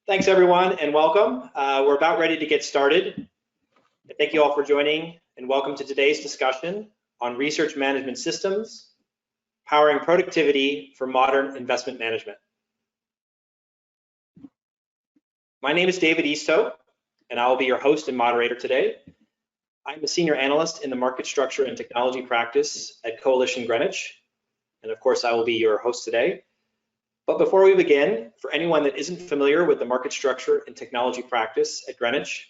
Thanks everyone and welcome. We're about ready to get started. Thank you all for joining and welcome to today's discussion on research management systems, powering productivity for modern investment management. My name is David Eastoe and I will be your host and moderator today. I'm a senior analyst in the market structure and technology practice at Coalition Greenwich. And of course, I will be your host today. But before we begin, for anyone that isn't familiar with the market structure and technology practice at Greenwich,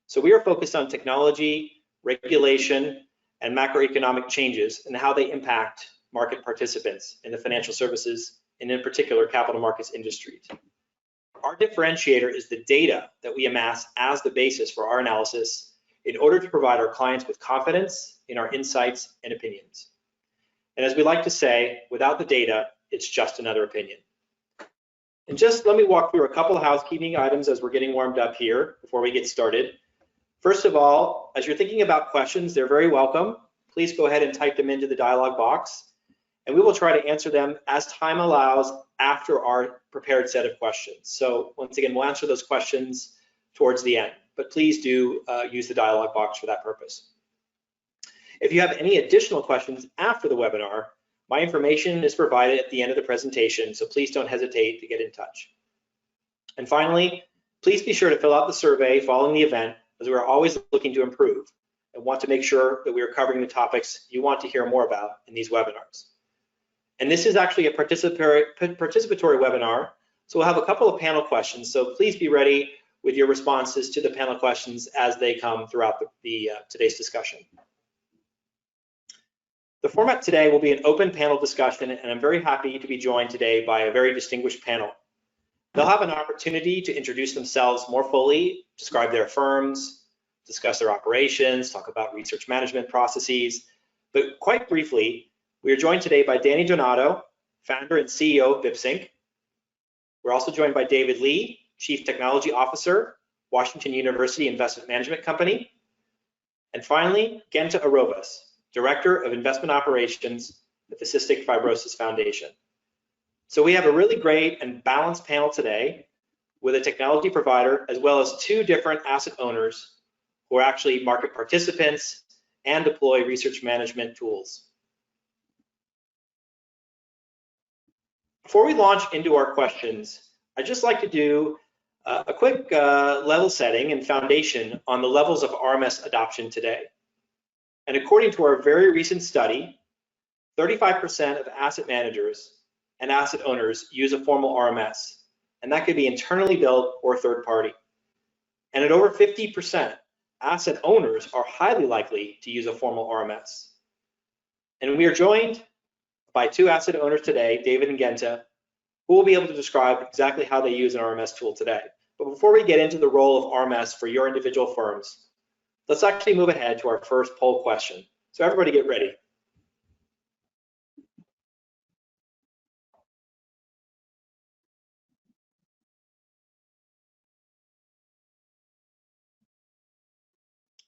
so we are focused on technology, regulation, and macroeconomic changes and how they impact market participants in the financial services and in particular capital markets industries. Our differentiator is the data that we amass as the basis for our analysis in order to provide our clients with confidence in our insights and opinions. And as we like to say, without the data, it's just another opinion. And just let me walk through a couple of housekeeping items as we're getting warmed up here before we get started. First of all, as you're thinking about questions, they're very welcome. Please go ahead and type them into the dialog box, and we will try to answer them as time allows after our prepared set of questions. So once again, we'll answer those questions towards the end, but please do use the dialog box for that purpose. If you have any additional questions after the webinar, my information is provided at the end of the presentation, so please don't hesitate to get in touch. And finally, please be sure to fill out the survey following the event, as we are always looking to improve and want to make sure that we are covering the topics you want to hear more about in these webinars. And this is actually a participatory webinar, so we'll have a couple of panel questions, so please be ready with your responses to the panel questions as they come throughout today's discussion. The format today will be an open panel discussion, and I'm very happy to be joined today by a very distinguished panel. They'll have an opportunity to introduce themselves more fully, describe their firms, discuss their operations, talk about research management processes. But quite briefly, we are joined today by Danny Donato, founder and CEO of VipSync. We're also joined by David Lee, Chief Technology Officer, Washington University Investment Management Company. And finally, Genta Arobas, Director of Investment Operations at the Cystic Fibrosis Foundation. So we have a really great and balanced panel today with a technology provider as well as two different asset owners who are actually market participants and deploy research management tools. Before we launch into our questions, I'd just like to do a quick level setting and foundation on the levels of RMS adoption today. And according to our very recent study, 35% of asset managers and asset owners use a formal RMS, and that could be internally built or third party. And at over 50%, asset owners are highly likely to use a formal RMS. And we are joined by two asset owners today, David and Genta, who will be able to describe exactly how they use an RMS tool today. But before we get into the role of RMS for your individual firms, let's actually move ahead to our first poll question. So everybody get ready.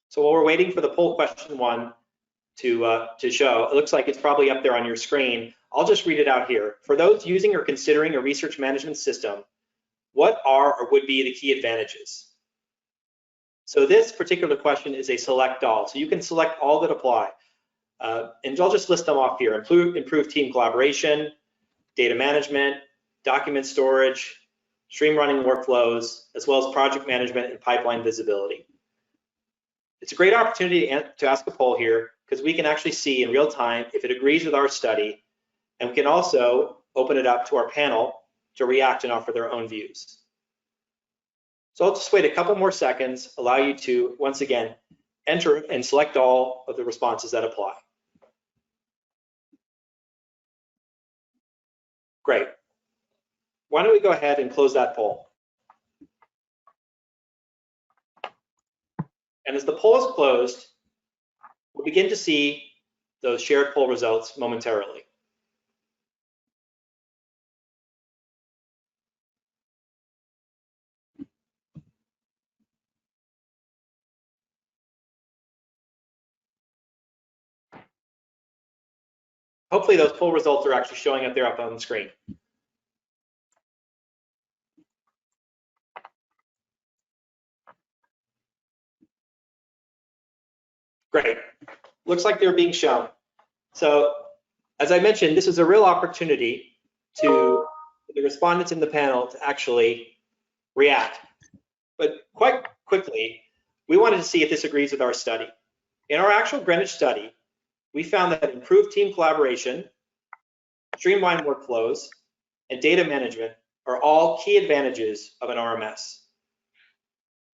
So while we're waiting for the poll question one to show, it looks like it's probably up there on your screen. I'll just read it out here. For those using or considering a research management system, what are or would be the key advantages? So this particular question is a select all. So you can select all that apply. And I'll just list them off here. Improve team collaboration, data management, document storage, stream running workflows, as well as project management and pipeline visibility. It's a great opportunity to ask a poll here because we can actually see in real time if it agrees with our study, and we can also open it up to our panel to react and offer their own views. So I'll just wait a couple more seconds, allow you to, once again, enter and select all of the responses that apply. Great. Why don't we go ahead and close that poll? And as the poll is closed, we'll begin to see those shared poll results momentarily. Hopefully those poll results are actually showing up there up on the screen. Great. Looks like they're being shown. So as I mentioned, this is a real opportunity to the respondents in the panel to actually react. But quite quickly, we wanted to see if this agrees with our study. In our actual Greenwich study, we found that improved team collaboration, streamlined workflows, and data management are all key advantages of an RMS.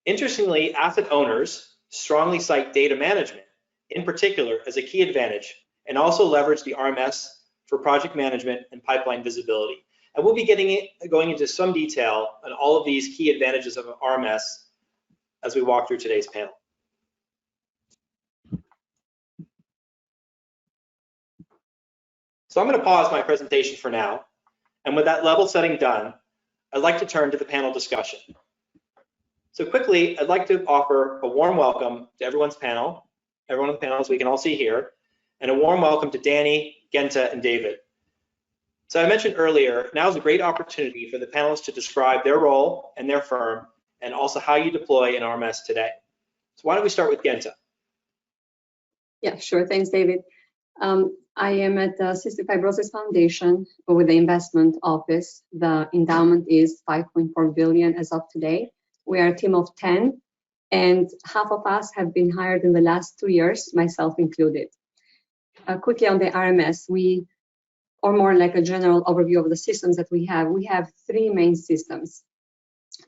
Interestingly, asset owners strongly cite data management, in particular, as a key advantage, and also leverage the RMS for project management and pipeline visibility. And we'll be going into some detail on all of these key advantages of an RMS as we walk through today's panel. So I'm going to pause my presentation for now. And with that level setting done, I'd like to turn to the panel discussion. So quickly, I'd like to offer a warm welcome to everyone on the panel, as we can all see here, and a warm welcome to Danny, Genta, and David. So I mentioned earlier, now is a great opportunity for the panelists to describe their role and their firm, and also how you deploy an RMS today. So why don't we start with Genta? Yeah, sure. Thanks, David. I am at the Cystic Fibrosis Foundation with the investment office. The endowment is 5.4 billion as of today. We are a team of 10, and half of us have been hired in the last 2 years, myself included. Quickly on the RMS, or more like a general overview of the systems that we have 3 main systems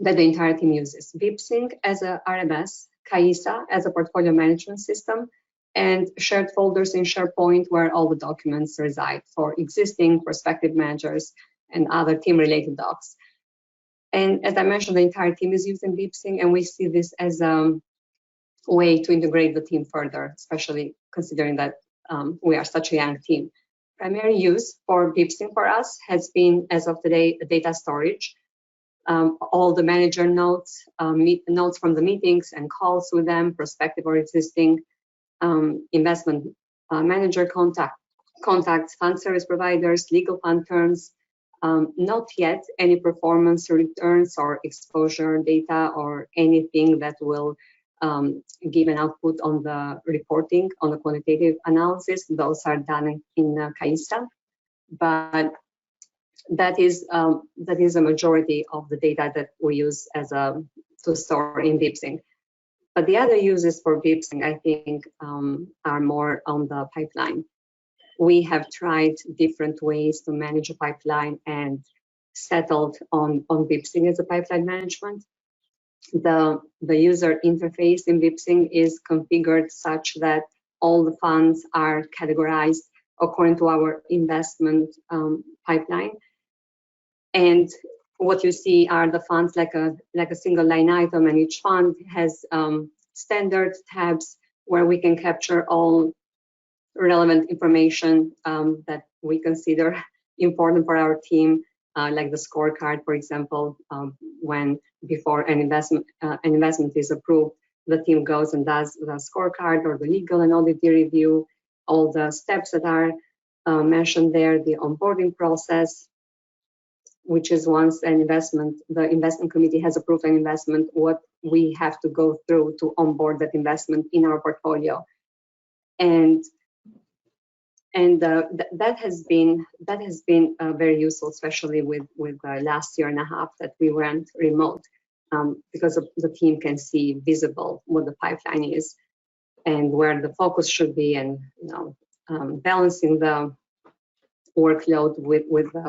that the entire team uses. VipSync as a RMS, CAISA as a portfolio management system, and shared folders in SharePoint where all the documents reside for existing, prospective managers, and other team-related docs. And as I mentioned, the entire team is using VipSync, and we see this as a way to integrate the team further, especially considering that we are such a young team. Primary use for VipSync for us has been, as of today, data storage. All the manager notes, notes from the meetings and calls with them, prospective or existing, investment manager contacts, fund service providers, legal fund terms, not yet any performance returns or exposure data or anything that will give an output on the reporting, on the quantitative analysis. Those are done in CAISA, but that is a majority of the data that we use to store in VipSync. But the other uses for VipSync, I think, are more on the pipeline. We have tried different ways to manage a pipeline and settled on VipSync as a pipeline management. The user interface in VipSync is configured such that all the funds are categorized according to our investment pipeline. And what you see are the funds like a single line item, and each fund has standard tabs where we can capture all relevant information that we consider important for our team, like the scorecard, for example. When before an investment is approved, the team goes and does the scorecard or the legal and audit review, all the steps that are mentioned there, the onboarding process, which is once the investment committee has approved an investment, what we have to go through to onboard that investment in our portfolio. And that has been very useful, especially with the last year and a half that we went remote, because the team can see visible what the pipeline is and where the focus should be, and balancing the workload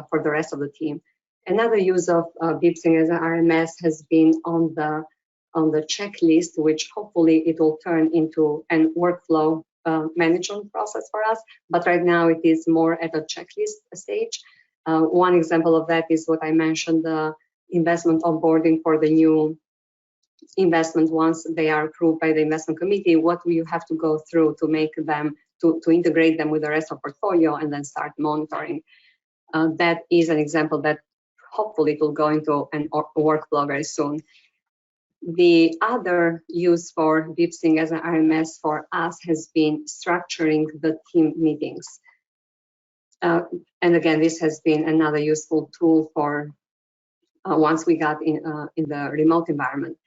for the rest of the team. Another use of VipSync as an RMS has been on the checklist, which hopefully it will turn into an workflow management process for us. But right now it is more at a checklist stage. One example of that is what I mentioned, the investment onboarding for the new investment. Once they are approved by the investment committee, what will you have to go through to make them, to integrate them with the rest of the portfolio and then start monitoring. That is an example that hopefully it will go into a workflow very soon. The other use for VipSync as an RMS for us has been structuring the team meetings. And again, this has been another useful tool for once we got in the remote environment.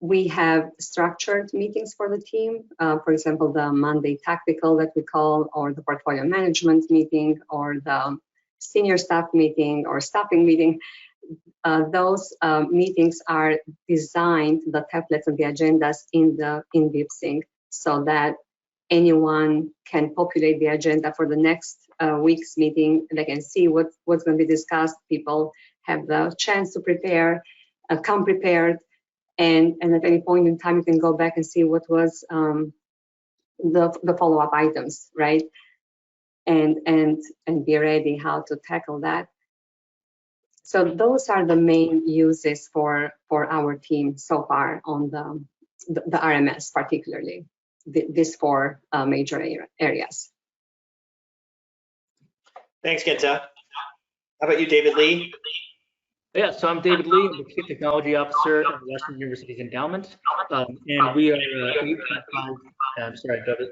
We have structured meetings for the team. For example, the Monday tactical that we call, or the portfolio management meeting, or the senior staff meeting or staffing meeting. Those meetings are designed, the templates and the agendas in BibSync, so that anyone can populate the agenda for the next week's meeting. They can see what's going to be discussed. People have the chance to prepare, come prepared, and at any point in time you can go back and see what was the follow-up items, right? And be ready how to tackle that. So those are the main uses for our team so far on the RMS, particularly these four major areas. Thanks, Genta. How about you, David Lee? Yeah, so I'm David Lee. I'm the Chief Technology Officer at Washington University's Endowment, and we are 8.5. Sorry, David.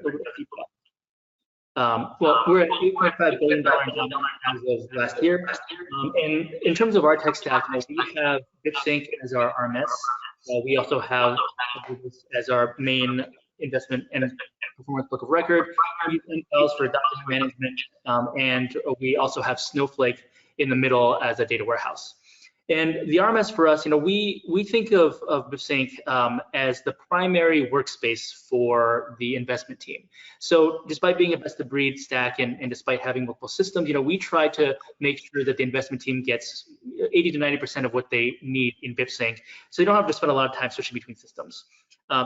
Well, we're at $8.5 billion endowment as of last year. And in terms of our tech stack, we have BibSync as our RMS. We also have as our main investment and performance book of record. We use Endfiles for document management, and we also have Snowflake in the middle as a data warehouse. And the RMS for us, we think of BibSync as the primary workspace for the investment team. So despite being a best of breed stack and despite having multiple systems, we try to make sure that the investment team gets 80 to 90% of what they need in BibSync, so they don't have to spend a lot of time switching between systems.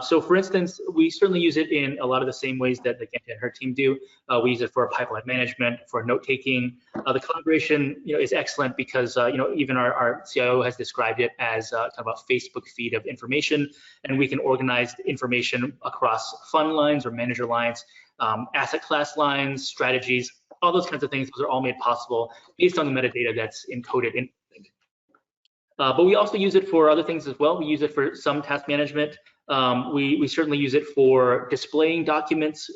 So for instance, we certainly use it in a lot of the same ways that Genta and her team do. We use it for pipeline management, for note taking. The collaboration is excellent because even our CIO has described it as kind of a Facebook feed of information, and we can organize information across fund lines or manager lines, asset class lines, strategies, all those kinds of things. Those are all made possible based on the metadata that's encoded in. But we also use it for other things as well. We use it for some task management. We certainly use it for displaying documents.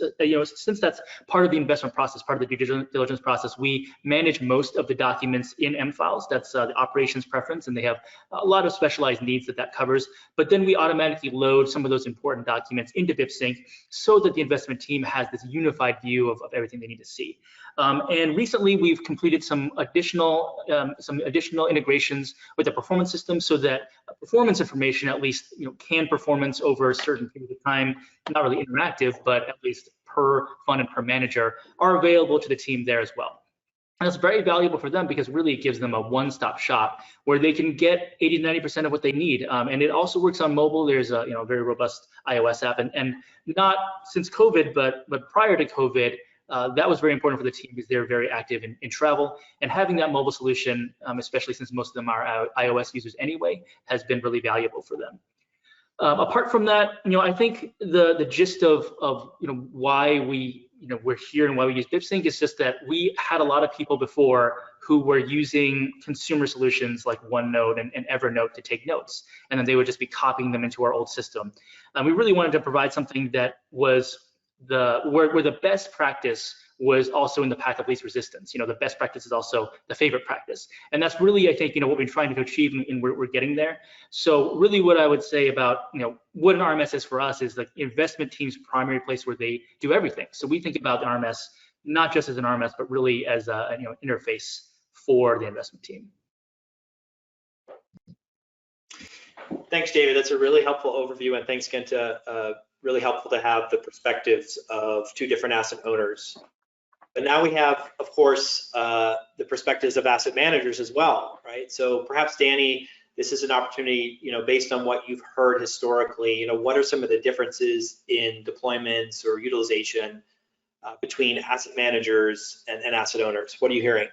Since that's part of the investment process, part of the due diligence process, we manage most of the documents in M-Files. That's the operations preference, and they have a lot of specialized needs that covers. But then we automatically load some of those important documents into BibSync so that the investment team has this unified view of everything they need to see. And recently, we've completed some additional integrations with the performance system, so that performance information, at least, can performance over a certain period of time, not really interactive, but at least per fund and per manager, are available to the team there as well. And it's very valuable for them because really it gives them a one-stop shop where they can get 80 to 90% of what they need. And it also works on mobile. There's a very robust iOS app, and not since COVID, but prior to COVID, that was very important for the team because they're very active in travel, and having that mobile solution, especially since most of them are iOS users anyway, has been really valuable for them. Apart from that, I think the gist of why we're here and why we use BibSync is just that we had a lot of people before who were using consumer solutions like OneNote and Evernote to take notes, and then they would just be copying them into our old system. We really wanted to provide something that was where the best practice was also in the path of least resistance. The best practice is also the favorite practice. And that's really, I think, what we're trying to achieve, and we're getting there. So really what I would say about, what an RMS is for us is the investment team's primary place where they do everything. So we think about the RMS not just as an RMS, but really as an interface for the investment team. Thanks, David. That's a really helpful overview, and thanks, Genta. Really helpful to have the perspectives of two different asset owners. But now we have, of course, the perspectives of asset managers as well, right? So perhaps, Danny, this is an opportunity, based on what you've heard historically, what are some of the differences in deployments or utilization between asset managers and asset owners? What are you hearing?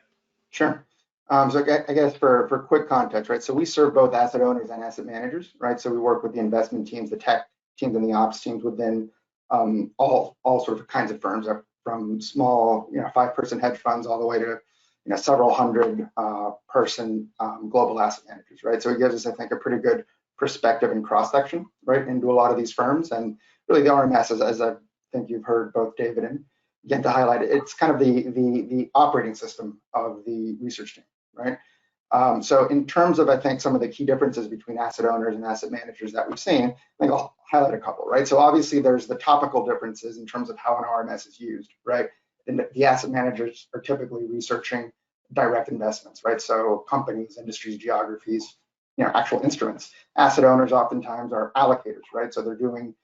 Sure. So I guess for quick context, right? So we serve both asset owners and asset managers, right? So we work with the investment teams, the tech teams, and the ops teams within all sorts of kinds of firms, from small, 5-person hedge funds all the way to several hundred person global asset managers, right? So it gives us, I think, a pretty good perspective and cross section, right, into a lot of these firms. And really, the RMS, as I think you've heard both David and Genta highlight, it's kind of the operating system of the research team, right? So in terms of, I think, some of the key differences between asset owners and asset managers that we've seen, I think I'll highlight a couple, right? So obviously there's the topical differences in terms of how an RMS is used, right? And the asset managers are typically researching direct investments, right? So companies, industries, geographies, actual instruments. Asset owners oftentimes are allocators, right? So they're doing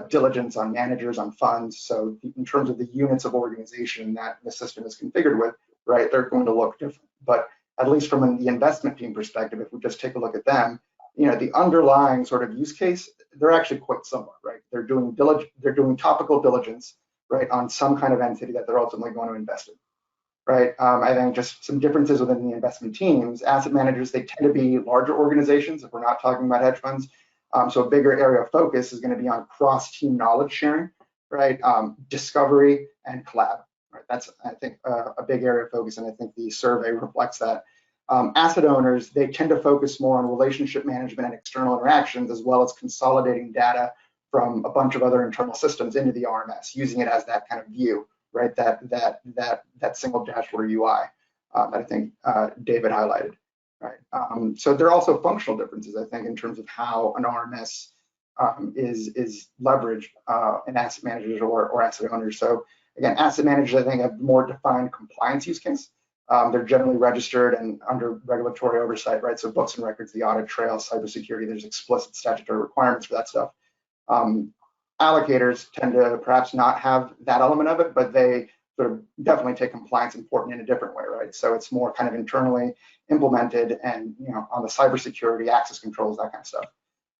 diligence on managers, on funds. So in terms of the units of organization that the system is configured with, right, they're going to look different. But at least from the investment team perspective, if we just take a look at them, the underlying sort of use case, they're actually quite similar, right? They're doing topical diligence, right, on some kind of entity that they're ultimately going to invest in, right? I think just some differences within the investment teams. Asset managers, they tend to be larger organizations if we're not talking about hedge funds. So a bigger area of focus is going to be on cross-team knowledge sharing, right? Discovery and collab, right? That's, I think, a big area of focus, and I think the survey reflects that. Asset owners, they tend to focus more on relationship management and external interactions, as well as consolidating data from a bunch of other internal systems into the RMS, using it as that kind of view, right? That single dashboard UI that I think David highlighted, right? So there are also functional differences, I think, in terms of how an RMS is leveraged in asset managers or asset owners. So again, asset managers, I think, have more defined compliance use case. They're generally registered and under regulatory oversight, right? So books and records, the audit trail, cybersecurity, there's explicit statutory requirements for that stuff. Allocators tend to perhaps not have that element of it, but they sort of definitely take compliance important in a different way, right? So it's more kind of internally implemented and, on the cybersecurity, access controls, that kind of stuff.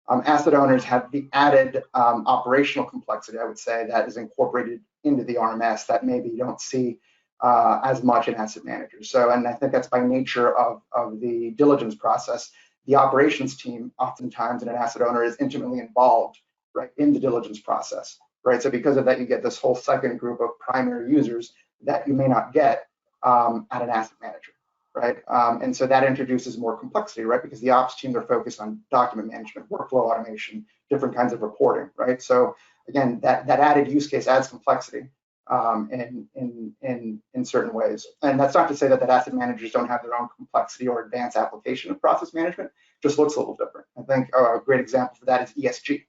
Asset owners have the added operational complexity, I would say, that is incorporated into the RMS that maybe you don't see as much in asset managers. So, and I think that's by nature of the diligence process. The operations team, oftentimes in an asset owner, is intimately involved, right, in the diligence process, right? So because of that, you get this whole second group of primary users that you may not get at an asset manager, right? And so that introduces more complexity, right? Because the ops team, they're focused on document management, workflow automation, different kinds of reporting, right? So again, that added use case adds complexity in certain ways. And that's not to say that asset managers don't have their own complexity or advanced application of process management, just looks a little different. I think a great example for that is ESG,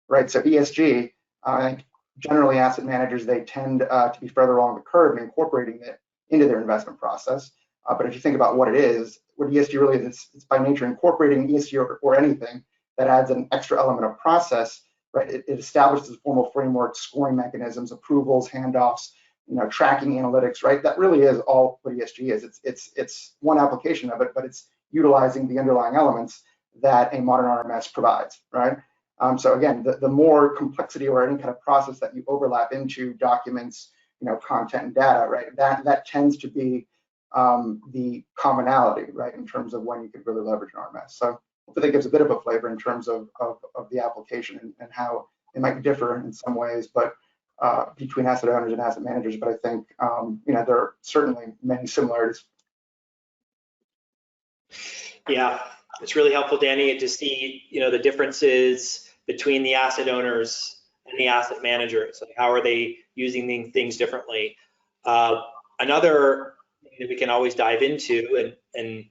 right? So ESG, I think generally asset managers, they tend to be further along the curve in incorporating it into their investment process. But if you think about what it is, what ESG really is, it's by nature incorporating ESG or anything that adds an extra element of process, right? It establishes formal frameworks, scoring mechanisms, approvals, handoffs, tracking analytics, right? That really is all what ESG is. It's one application of it, but it's utilizing the underlying elements that a modern RMS provides, right? So again, the more complexity or any kind of process that you overlap into documents, content and data, right? That tends to be the commonality, right? In terms of when you could really leverage an RMS. So hopefully that gives a bit of a flavor in terms of the application and how it might differ in some ways, but between asset owners and asset managers. But I think there are certainly many similarities. Yeah, it's really helpful, Danny, to see the differences between the asset owners and the asset managers. Like, how are they using things differently? Another thing that we can always dive into, and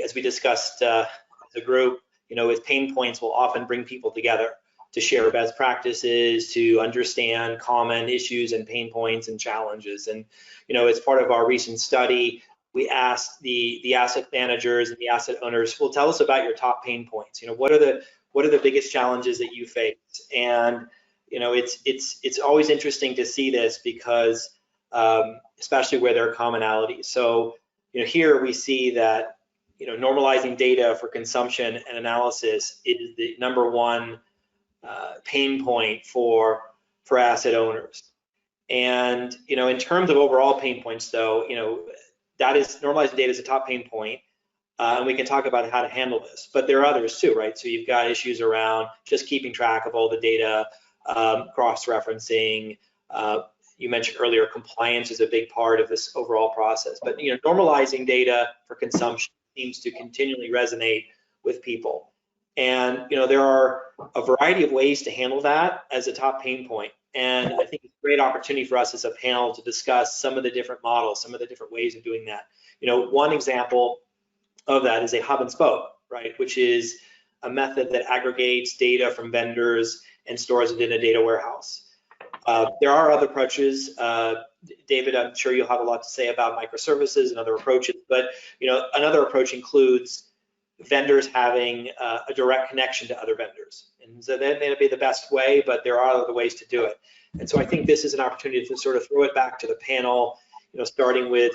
as we discussed as a group, with pain points will often bring people together to share best practices, to understand common issues and pain points and challenges. And as part of our recent study, we asked the asset managers and the asset owners, well, tell us about your top pain points. What are the biggest challenges that you face? And it's always interesting to see this because especially where there are commonalities. So here we see that normalizing data for consumption and analysis is the #1 pain point for asset owners. And in terms of overall pain points, though, that is, normalizing data is a top pain point, and we can talk about how to handle this. But there are others too, right? So you've got issues around just keeping track of all the data, cross-referencing. You mentioned earlier, compliance is a big part of this overall process. But normalizing data for consumption seems to continually resonate with people. And there are a variety of ways to handle that as a top pain point. And I think it's a great opportunity for us as a panel to discuss some of the different models, some of the different ways of doing that. One example of that is a hub and spoke, right? Which is a method that aggregates data from vendors and stores it in a data warehouse. There are other approaches. David, I'm sure you'll have a lot to say about microservices and other approaches, but another approach includes vendors having a direct connection to other vendors. And so that may not be the best way, but there are other ways to do it. And so I think this is an opportunity to sort of throw it back to the panel, starting with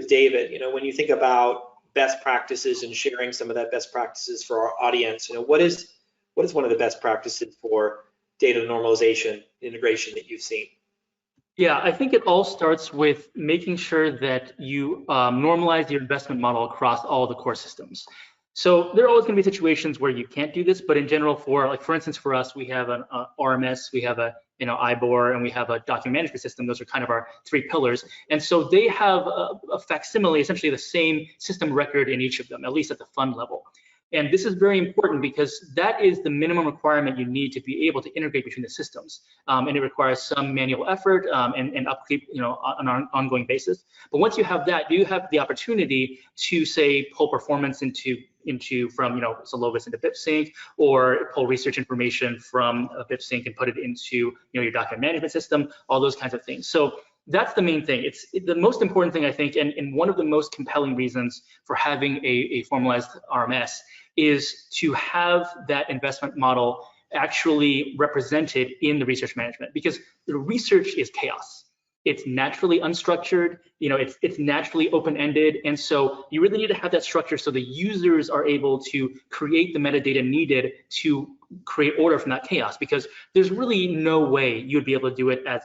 David. When you think about best practices and sharing some of that best practices for our audience, what is one of the best practices for data normalization integration that you've seen? Yeah, I think it all starts with making sure that you normalize your investment model across all the core systems. So there are always going to be situations where you can't do this, but in general, for instance, for us, we have an RMS, we have a IBOR, and we have a document management system. Those are kind of our three pillars, and so they have a facsimile, essentially the same system record in each of them, at least at the fund level. And this is very important because that is the minimum requirement you need to be able to integrate between the systems. And it requires some manual effort and upkeep, on an ongoing basis. But once you have that, you have the opportunity to, say, pull performance from Solovis into BipSync, or pull research information from BipSync and put it into your document management system, all those kinds of things. So that's the main thing. It's the most important thing, I think, and one of the most compelling reasons for having a formalized RMS is to have that investment model actually represented in the research management, because the research is chaos. It's naturally unstructured, it's naturally open-ended, and so you really need to have that structure so the users are able to create the metadata needed to create order from that chaos, because there's really no way you'd be able to do it as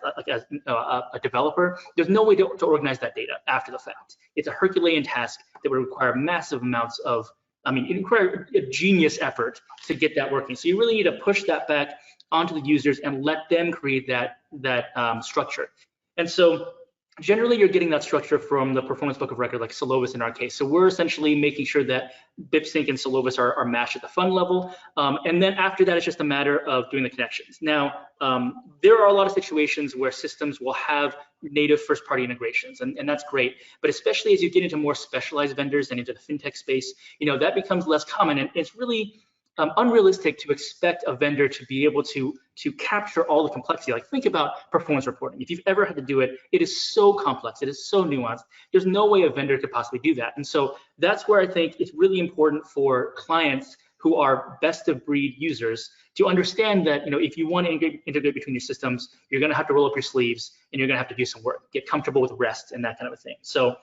a developer. There's no way to organize that data after the fact. It's a Herculean task that would require massive amounts of, it requires a genius effort to get that working. So you really need to push that back onto the users and let them create that structure. And so generally you're getting that structure from the performance book of record, like Solovis in our case. So we're essentially making sure that BipSync and Solovis are matched at the fund level. And then after that, it's just a matter of doing the connections. Now, there are a lot of situations where systems will have native first-party integrations, and that's great. But especially as you get into more specialized vendors and into the fintech space, that becomes less common. And it's really unrealistic to expect a vendor to be able to capture all the complexity. Like, think about performance reporting. If you've ever had to do it, it is so complex, it is so nuanced. There's no way a vendor could possibly do that. And so that's where I think it's really important for clients who are best of breed users to understand that, if you want to integrate between your systems, you're going to have to roll up your sleeves and you're going to have to do some work, get comfortable with REST and that kind of a thing. So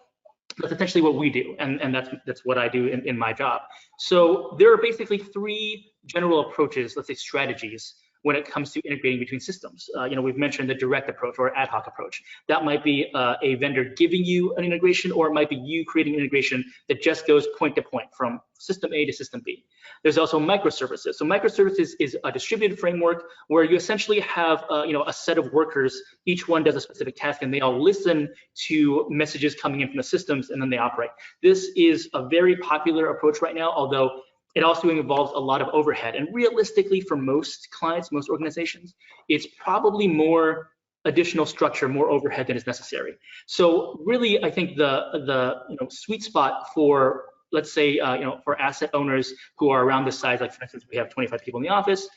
that's essentially what we do, and that's what I do in my job. So there are basically three general approaches, let's say strategies, when it comes to integrating between systems. We've mentioned the direct approach or ad hoc approach. That might be a vendor giving you an integration, or it might be you creating an integration that just goes point to point from system A to system B. There's also microservices. So microservices is a distributed framework where you essentially have a set of workers. Each one does a specific task, and they all listen to messages coming in from the systems, and then they operate. This is a very popular approach right now, although it also involves a lot of overhead. And realistically, for most clients, most organizations, it's probably more additional structure, more overhead than is necessary. So really, I think the sweet spot for, let's say, for asset owners who are around this size, like for instance, we have 25 people in the office,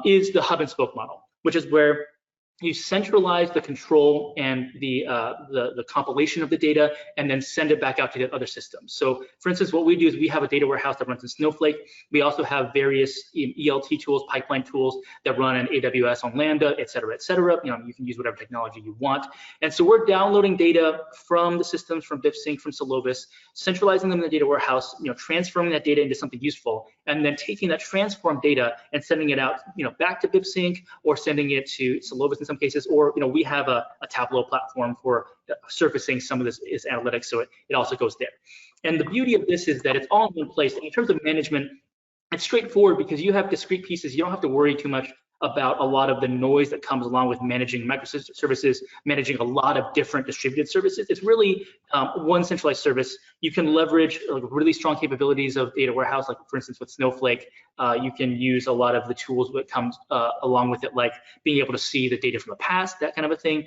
is the hub and spoke model, which is where you centralize the control and the compilation of the data, and then send it back out to the other systems. So for instance, what we do is we have a data warehouse that runs in Snowflake. We also have various ELT tools, pipeline tools that run in AWS on Lambda, et cetera, et cetera. You can use whatever technology you want. And so we're downloading data from the systems, from BipSync, from Solovis, centralizing them in the data warehouse, transferring that data into something useful, and then taking that transformed data and sending it out, back to BipSync, or sending it to Solovis in some cases, or we have a Tableau platform for surfacing some of this analytics, so it also goes there. And the beauty of this is that it's all in one place. And in terms of management, it's straightforward because you have discrete pieces. You don't have to worry too much about a lot of the noise that comes along with managing microservices, managing a lot of different distributed services. It's really one centralized service. You can leverage really strong capabilities of data warehouse, like for instance with Snowflake. You can use a lot of the tools that comes along with it, like being able to see the data from the past, that kind of a thing.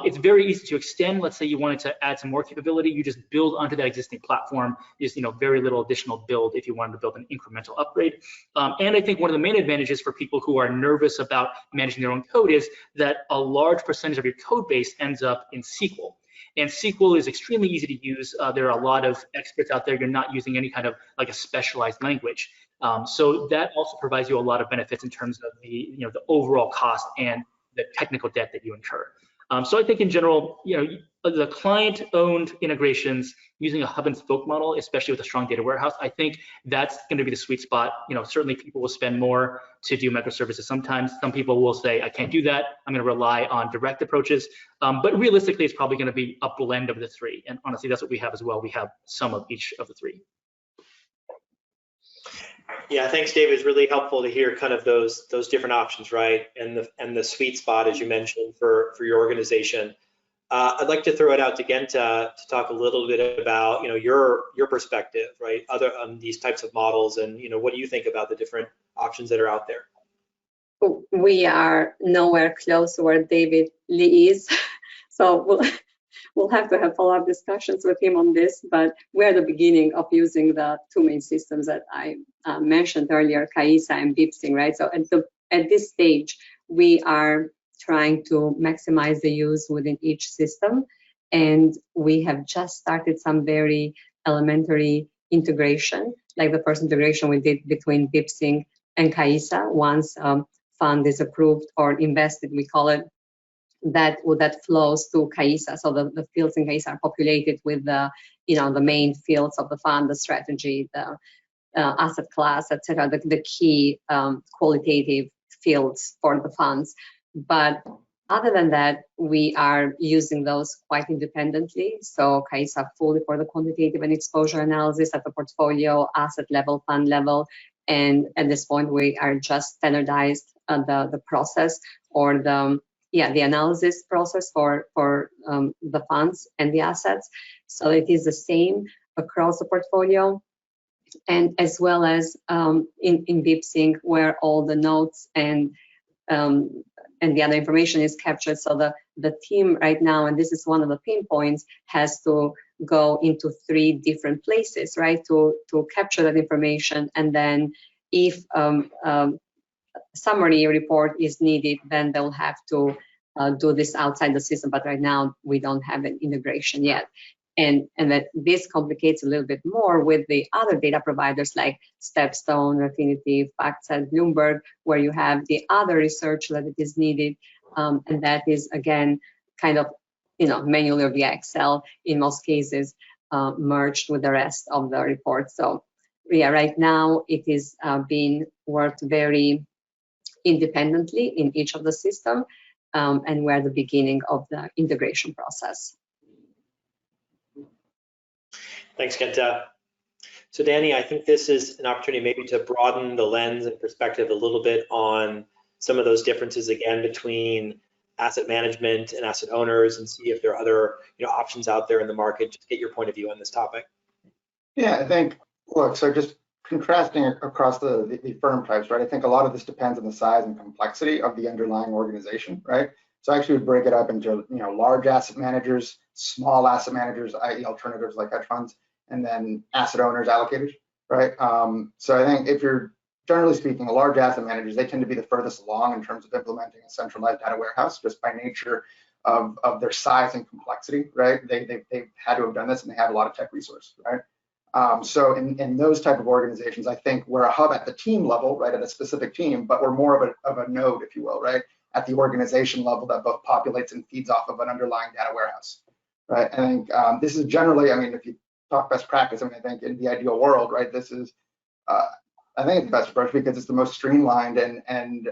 It's very easy to extend. Let's say you wanted to add some more capability, you just build onto that existing platform. Just very little additional build if you wanted to build an incremental upgrade. And I think one of the main advantages for people who are nervous about managing their own code is that a large percentage of your code base ends up in SQL. And SQL is extremely easy to use. There are a lot of experts out there. You're not using any kind of like a specialized language. So that also provides you a lot of benefits in terms of the overall cost and the technical debt that you incur. So I think in general, the client-owned integrations using a hub and spoke model, especially with a strong data warehouse, I think that's going to be the sweet spot. Certainly people will spend more to do microservices. Sometimes some people will say, I can't do that. I'm going to rely on direct approaches. But realistically, it's probably going to be a blend of the three. And honestly, that's what we have as well. We have some of each of the three. Yeah, thanks, David. It's really helpful to hear kind of those different options, right? And the sweet spot, as you mentioned, for your organization. I'd like to throw it out to Genta to talk a little bit about your perspective, right? On these types of models, and what do you think about the different options that are out there? We are nowhere close to where David Lee is, so we'll have to have follow-up discussions with him on this. But we're at the beginning of using the two main systems that I mentioned earlier, Kaisa and BibSync, right? So at this stage, we are trying to maximize the use within each system. And we have just started some very elementary integration, like the first integration we did between BibSync and Kaisa. Once fund is approved or invested, we call it, that flows to Kaisa. So the fields in Kaisa are populated with the main fields of the fund, the strategy, the asset class, etc., the key qualitative fields for the funds. But other than that, we are using those quite independently. So Kaisa fully for the quantitative and exposure analysis at the portfolio, asset level, fund level. And at this point, we are just standardized the process or the analysis process for the funds and the assets. So it is the same across the portfolio. And as well as in BibSync, where all the notes and the other information is captured. So the team right now, and this is one of the pain points, has to go into 3 different places, right, to capture that information. And then if summary report is needed, then they'll have to do this outside the system. But right now, we don't have an integration yet. And that this complicates a little bit more with the other data providers like Stepstone, Refinitiv, FactSet, Bloomberg, where you have the other research that it is needed. And that is, again, kind of, manually or via Excel in most cases, merged with the rest of the report. So yeah, right now it is being worked very independently in each of the system. And we're at the beginning of the integration process. Thanks, Genta. So Danny, I think this is an opportunity maybe to broaden the lens and perspective a little bit on some of those differences again between asset management and asset owners, and see if there are other options out there in the market. Just get your point of view on this topic. Yeah, I think, look, so just contrasting across the firm types, right? I think a lot of this depends on the size and complexity of the underlying organization, right? So I actually would break it up into large asset managers, small asset managers, i.e. alternatives like hedge funds, and then asset owners, allocators, right? So I think if you're generally speaking, large asset managers, they tend to be the furthest along in terms of implementing a centralized data warehouse, just by nature of their size and complexity, right? They've had to have done this, and they have a lot of tech resources, right? So in those type of organizations, I think we're a hub at the team level, right, at a specific team, but we're more of a node, if you will, right, at the organization level that both populates and feeds off of an underlying data warehouse, right? I think this is generally, if you talk best practice, I think in the ideal world, right, this is, I think it's the best approach because it's the most streamlined and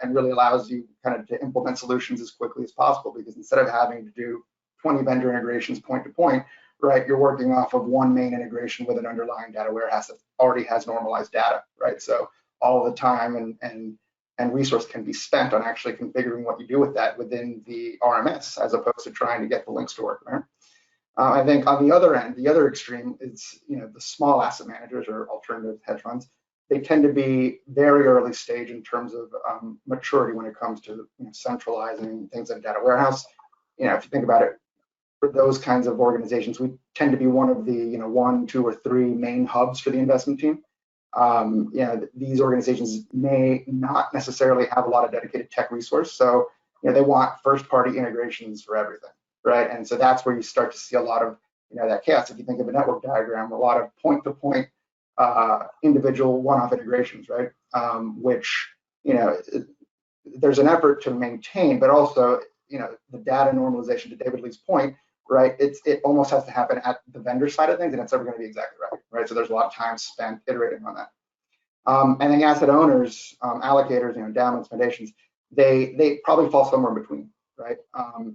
really allows you kind of to implement solutions as quickly as possible, because instead of having to do 20 vendor integrations point to point, right, you're working off of one main integration with an underlying data warehouse that already has normalized data, right? So all the time and and resource can be spent on actually configuring what you do with that within the RMS, as opposed to trying to get the links to work, right? I think on the other end, the other extreme, it's the small asset managers or alternative hedge funds. They tend to be very early stage in terms of maturity when it comes to centralizing things like data warehouse. If you think about it, for those kinds of organizations, we tend to be one of the 1, 2, or 3 main hubs for the investment team. These organizations may not necessarily have a lot of dedicated tech resource, so they want first-party integrations for everything, right? And so that's where you start to see a lot of that chaos. If you think of a network diagram, a lot of point-to-point individual one-off integrations, right? Which there's an effort to maintain, but also the data normalization, to David Lee's point, right? It almost has to happen at the vendor side of things, and it's never going to be exactly right? So there's a lot of time spent iterating on that. And then asset owners, allocators, endowments, foundations, they probably fall somewhere in between, right?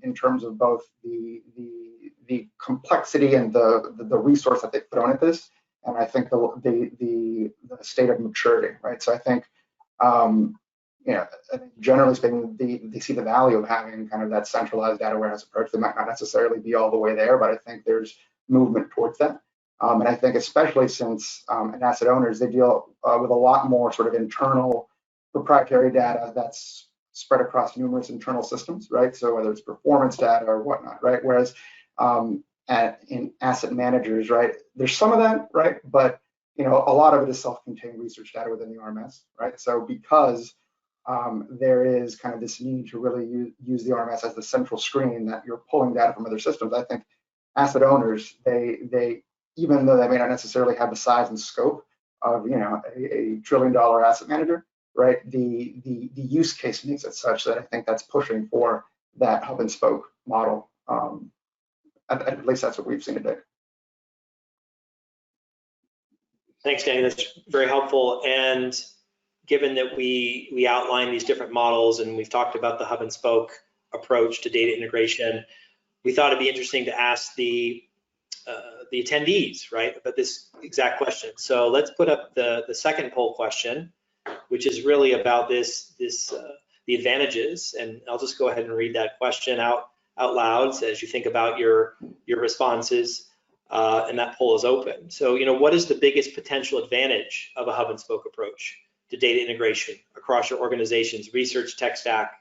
In terms of both the complexity and the resource that they put on at this, and I think the state of maturity, right? So I think generally speaking, they see the value of having kind of that centralized data warehouse approach. They might not necessarily be all the way there, but I think there's movement towards that. And I think especially since in asset owners, they deal with a lot more sort of internal proprietary data that's spread across numerous internal systems, right? So whether it's performance data or whatnot, right? Whereas in asset managers, right, there's some of that, right? But a lot of it is self-contained research data within the RMS, right? So because there is kind of this need to really use the RMS as the central screen that you're pulling data from other systems, I think asset owners, they even though they may not necessarily have the size and scope of a $1 trillion asset manager, right? The use case makes it such that I think that's pushing for that hub and spoke model. At least that's what we've seen today. Thanks, Danny. That's very helpful. And given that we outlined these different models and we've talked about the hub and spoke approach to data integration, we thought it'd be interesting to ask the attendees, right, about this exact question. So let's put up the second poll question, which is really about the advantages. And I'll just go ahead and read that question out loud as you think about your responses. And that poll is open. So, what is the biggest potential advantage of a hub and spoke approach to data integration across your organization's research tech stack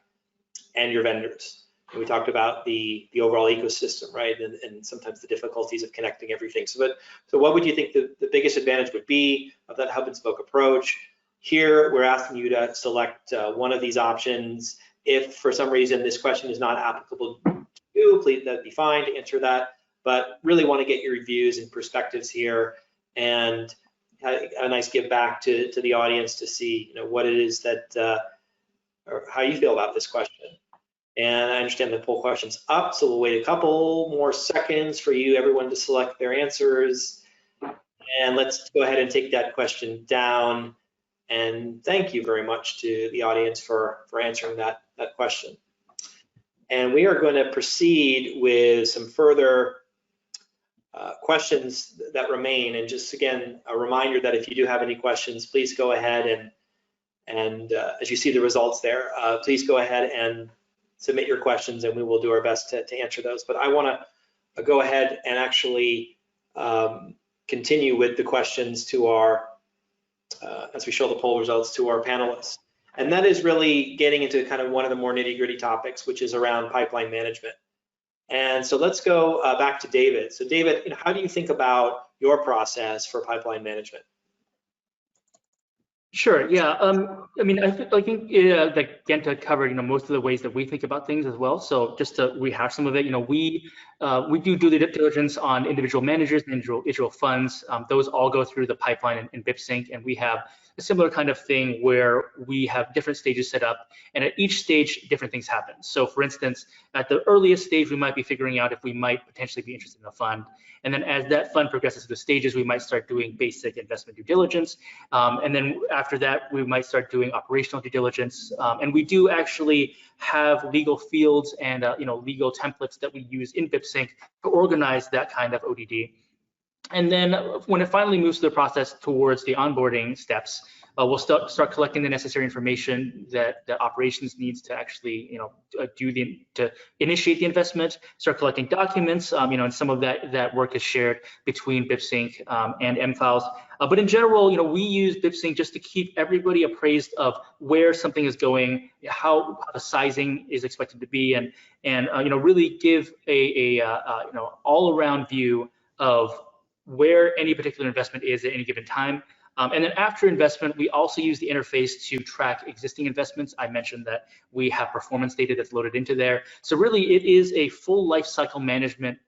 and your vendors? And we talked about the overall ecosystem, right? And sometimes the difficulties of connecting everything. So what would you think the biggest advantage would be of that hub and spoke approach? Here, we're asking you to select one of these options. If for some reason this question is not applicable to you, please, that'd be fine to answer that. But really want to get your views and perspectives here, and a nice give back to the audience to see what it is that or how you feel about this question. And I understand the poll question's up, so we'll wait a couple more seconds for everyone to select their answers. And let's go ahead and take that question down. And thank you very much to the audience for answering that question. And we are going to proceed with some further questions that remain. And just again, a reminder that if you do have any questions, please go ahead and as you see the results there, please go ahead and submit your questions and we will do our best to answer those. But I want to go ahead and actually continue with the questions to our, as we show the poll results, to our panelists. And that is really getting into kind of one of the more nitty-gritty topics, which is around pipeline management. And so let's go back to David. So David, how do you think about your process for pipeline management? Sure. Yeah. I mean, I think like Genta covered, most of the ways that we think about things as well. So just to rehash some of it, we do due diligence on individual managers and individual funds. Those all go through the pipeline in BipSync, and we have a similar kind of thing where we have different stages set up, and at each stage, different things happen. So for instance, at the earliest stage, we might be figuring out if we might potentially be interested in a fund. And then as that fund progresses through the stages, we might start doing basic investment due diligence. And then after that, we might start doing operational due diligence. And we do actually have legal fields and legal templates that we use in BipSync to organize that kind of ODD. And then when it finally moves to the process towards the onboarding steps, we'll start collecting the necessary information that operations needs to actually, to initiate the investment, start collecting documents, and some of that work is shared between BipSync and MFiles. But in general, we use BipSync just to keep everybody appraised of where something is going, how the sizing is expected to be, and really give a all-around view of where any particular investment is at any given time. And then after investment, we also use the interface to track existing investments. I mentioned that we have performance data that's loaded into there. So really, it is a full life cycle management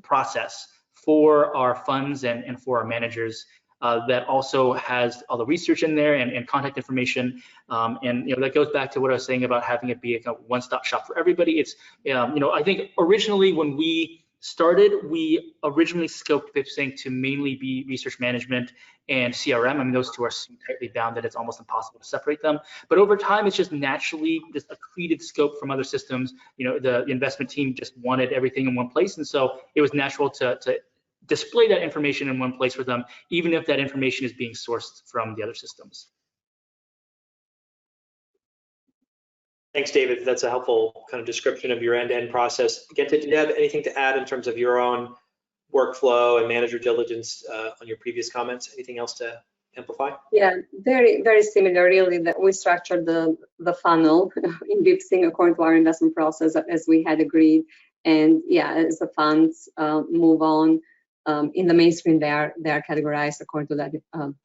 process for our funds and for our managers that also has all the research in there and contact information. And that goes back to what I was saying about having it be a one-stop shop for everybody. It's I think originally when we started, we originally scoped BipSync to mainly be research management and CRM. I mean, those two are so tightly bound that it's almost impossible to separate them. But over time, it's just naturally just accreted scope from other systems. The investment team just wanted everything in one place, and so it was natural to display that information in one place for them, even if that information is being sourced from the other systems. Thanks, David. That's a helpful kind of description of your end-to-end process. Gente, did you have anything to add in terms of your own workflow and manager diligence on your previous comments? Anything else to amplify? Yeah, very, very similar, really, that we structured the funnel in BipSync according to our investment process as we had agreed. And yeah, as the funds move on, in the mainstream, they are categorized according to that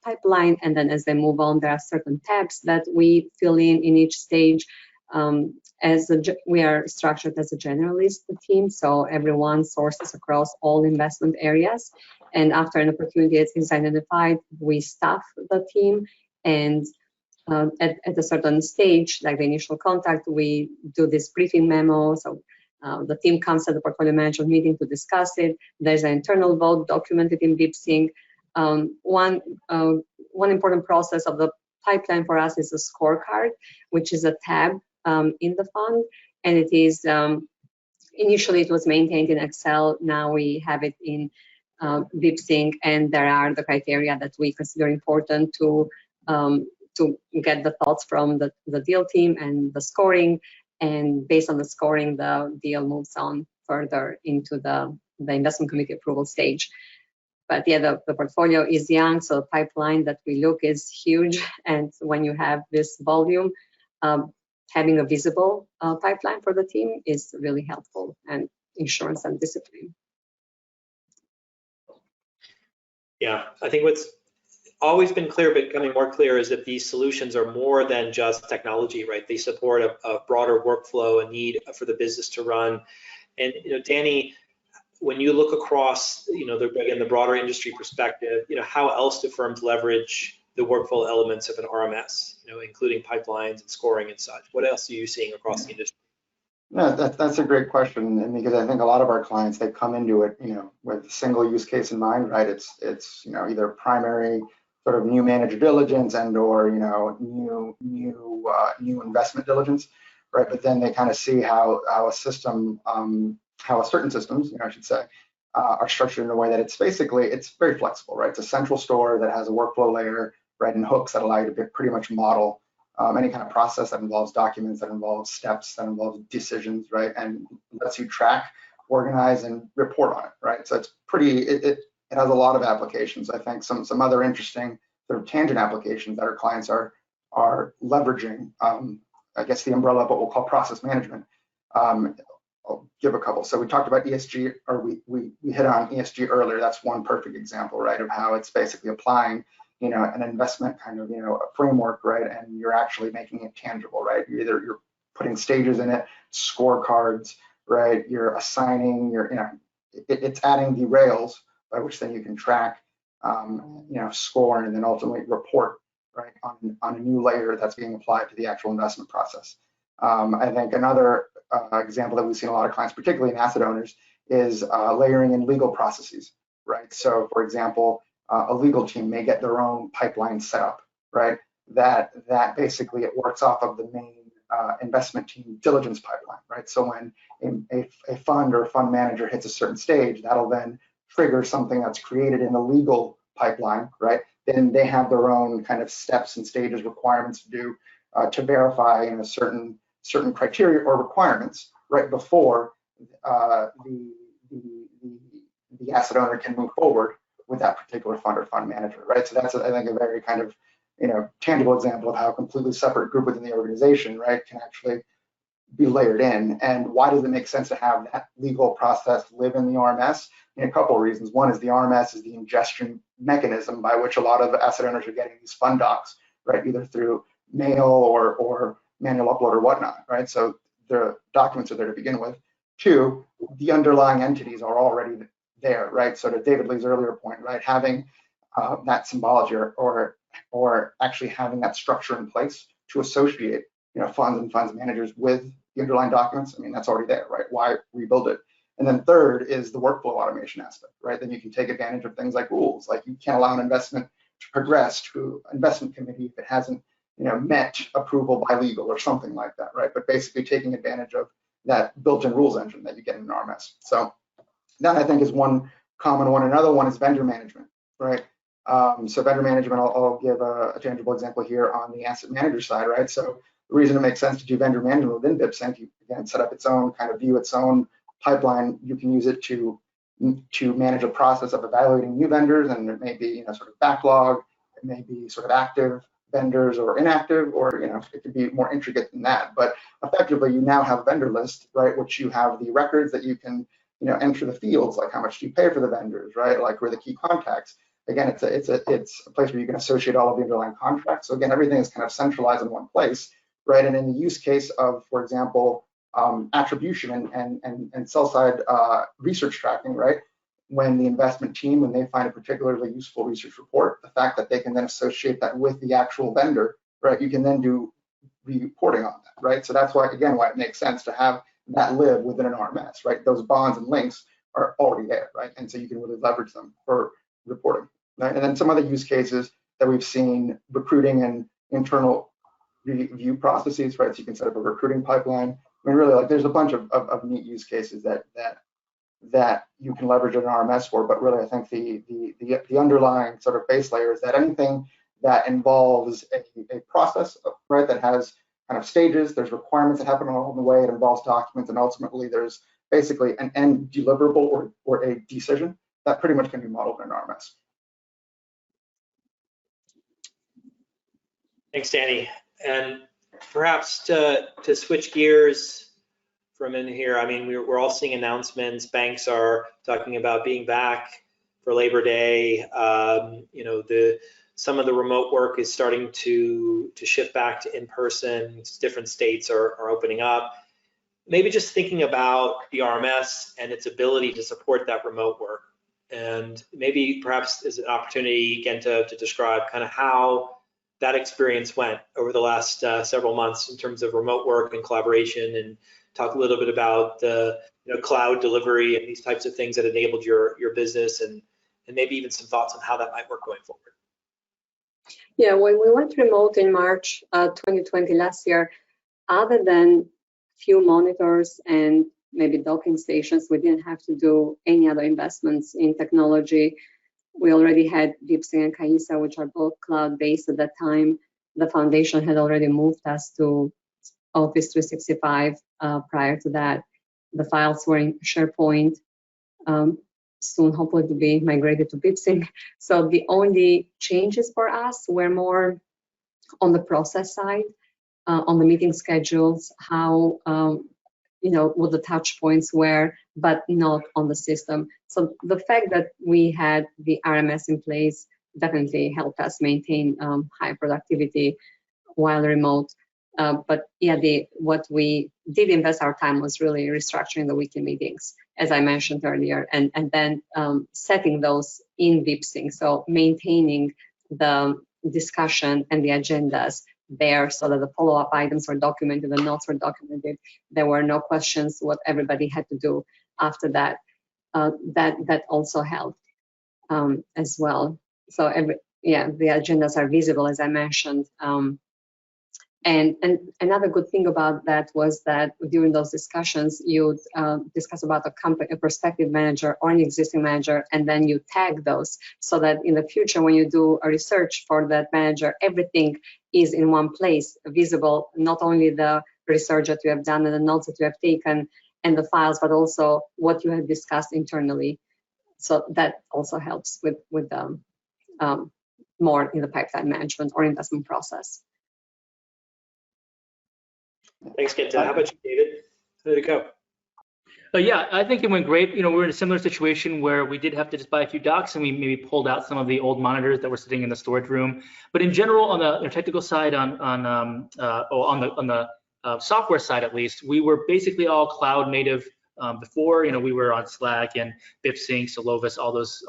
pipeline. And then as they move on, there are certain tabs that we fill in each stage. We are structured as a generalist team, so everyone sources across all investment areas. And after an opportunity is identified, we staff the team. And at a certain stage, like the initial contact, we do this briefing memo. So the team comes at the portfolio management meeting to discuss it. There's an internal vote documented in BipSync. One important process of the pipeline for us is a scorecard, which is a tab in the fund, and it is initially it was maintained in Excel. Now we have it in BipSync, and there are the criteria that we consider important to get the thoughts from the deal team and the scoring. And based on the scoring, the deal moves on further into the investment committee approval stage. But yeah, the portfolio is young, so the pipeline that we look is huge. And when you have this volume, having a visible pipeline for the team is really helpful, and insurance and discipline. Yeah, I think what's always been clear, but becoming more clear, is that these solutions are more than just technology, right? They support a broader workflow, a need for the business to run. And Danny, when you look across, the broader industry perspective, how else do firms leverage the workflow elements of an RMS, including pipelines and scoring and such? What else are you seeing across the industry? No, that's a great question, and because I think a lot of our clients, they come into it, with a single use case in mind, right? It's either primary sort of new manager diligence and or new investment diligence, right? But then they kind of see how a system, how certain systems, I should say, are structured in a way that it's very flexible, right? It's a central store that has a workflow layer, right, and hooks that allow you to pretty much model any kind of process that involves documents, that involves steps, that involves decisions, right, and lets you track, organize, and report on it, right? So it's it has a lot of applications. I think some other interesting sort of tangent applications that our clients are leveraging, I guess the umbrella of what we'll call process management. I'll give a couple. So we talked about ESG, or we hit on ESG earlier. That's one perfect example, right, of how it's basically applying, an investment kind of, a framework, right, and you're actually making it tangible, right? You're putting stages in it, scorecards, right? You're assigning, it's adding the rails by which then you can track, score, and then ultimately report, right, on a new layer that's being applied to the actual investment process. I think another example that we've seen a lot of clients, particularly in asset owners, is layering in legal processes, right? So, for example, a legal team may get their own pipeline set up, right? That basically it works off of the main investment team diligence pipeline, right? So when a fund or a fund manager hits a certain stage, that'll then trigger something that's created in the legal pipeline, right, then they have their own kind of steps and stages, requirements to do to verify certain criteria or requirements right before the asset owner can move forward with that particular fund or fund manager, right? So that's, I think, a very kind of tangible example of how a completely separate group within the organization, right, can actually be layered in. And why does it make sense to have that legal process live in the RMS? A couple of reasons. One is the RMS is the ingestion mechanism by which a lot of asset owners are getting these fund docs, right, either through mail or manual upload or whatnot, right? So the documents are there to begin with. Two, the underlying entities are already there, right? So to David Lee's earlier point, right, having that symbology or actually having that structure in place to associate funds and funds managers with the underlying documents, I mean, that's already there, right? Why rebuild it? And then third is the workflow automation aspect, right? Then you can take advantage of things like rules, like you can't allow an investment to progress to investment committee if it hasn't met approval by legal or something like that, right? But basically taking advantage of that built-in rules engine that you get in an RMS. So that, I think, is one common one. Another one is vendor management, right? So vendor management, I'll give a tangible example here on the asset manager side, right? So the reason it makes sense to do vendor management within BipSync, you again set up its own kind of view, its own pipeline. You can use it to manage a process of evaluating new vendors, and it may be sort of backlog, it may be sort of active vendors or inactive, or it could be more intricate than that. But effectively, you now have a vendor list, right, which you have the records that you can enter the fields, like how much do you pay for the vendors, right, like who are the key contacts. Again, it's a place where you can associate all of the underlying contracts. So again, everything is kind of centralized in one place, right? And in the use case of, for example, attribution and sell-side research tracking, right? When the investment team, when they find a particularly useful research report, the fact that they can then associate that with the actual vendor, right? You can then do reporting on that, right? So that's why, again, why it makes sense to have that live within an RMS, right? Those bonds and links are already there, right? And so you can really leverage them for reporting, right? And then some other use cases that we've seen, recruiting and internal review processes, right? So you can set up a recruiting pipeline. I mean, really, like, there's a bunch of neat use cases that you can leverage an RMS for. But really, I think the underlying sort of base layer is that anything that involves a process, right, that has kind of stages, there's requirements that happen along the way, it involves documents, and ultimately there's basically an end deliverable or a decision that pretty much can be modeled in an RMS. Thanks, Danny. And perhaps to switch gears from in here, I mean, we're all seeing announcements. Banks are talking about being back for Labor Day. Some of the remote work is starting to shift back to in-person. Different states are opening up. Maybe just thinking about the RMS and its ability to support that remote work. And maybe perhaps is an opportunity again to describe kind of how that experience went over the last several months in terms of remote work and collaboration, and talk a little bit about the cloud delivery and these types of things that enabled your business, and maybe even some thoughts on how that might work going forward. Yeah, when we went remote in March 2020 last year, other than few monitors and maybe docking stations, we didn't have to do any other investments in technology. We already had BipSync and Kaisa, which are both cloud-based at that time. The foundation had already moved us to Office 365 prior to that. The files were in SharePoint, soon hopefully to be migrated to BipSync. So the only changes for us were more on the process side, on the meeting schedules, how what the touch points were, but not on the system. So the fact that we had the RMS in place definitely helped us maintain high productivity while remote. But yeah, what we did invest our time was really restructuring the weekly meetings, as I mentioned earlier, and then setting those in BipSync. So maintaining the discussion and the agendas there so that the follow-up items were documented, the notes were documented. There were no questions what everybody had to do after that. That also helped as well. So the agendas are visible, as I mentioned. And another good thing about that was that during those discussions, you discuss about a prospective manager or an existing manager, and then you tag those so that in the future, when you do a research for that manager, everything is in one place, visible, not only the research that you have done and the notes that you have taken and the files, but also what you have discussed internally. So that also helps with more in the pipeline management or investment process. Thanks, Kenta. How about you, David? How did it go? Yeah, I think it went great. We're in a similar situation where we did have to just buy a few docs, and we maybe pulled out some of the old monitors that were sitting in the storage room. But in general, on the technical side, on the software side at least, we were basically all cloud native before. We were on Slack and BipSync, Solovis, all those